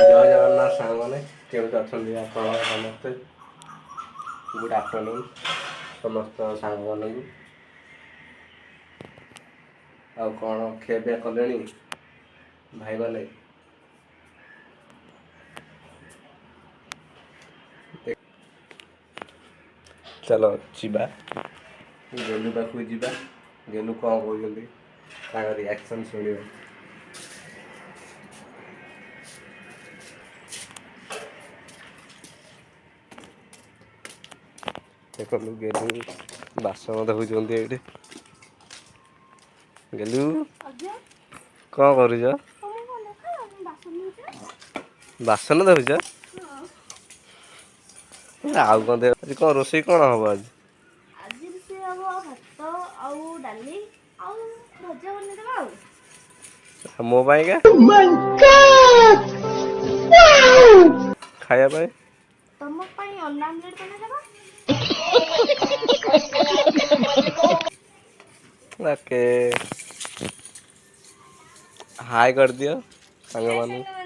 जय जगन्नाथ सांग मैंने केमी अच्छा आप समस्ते गुड आफ्टरनून समस्त सांग मान आउ कौन खियापिया कले भाई मैंने चलो जीवा गेलु पाखु जीवा गेलु कौन कहते रिएक्शन शुण देख गेलु बासन धोते ये गेलु कौन कर बासन धोच आउ कौन आज कौन रोषेई कौन हम आज आज से हम भात आउ डाली आउ भजा बनेदबा आउ मो पाई क्या खाया तम पई अंडा आमलेट बनेदबा ओके हाय कर दियो संग मानू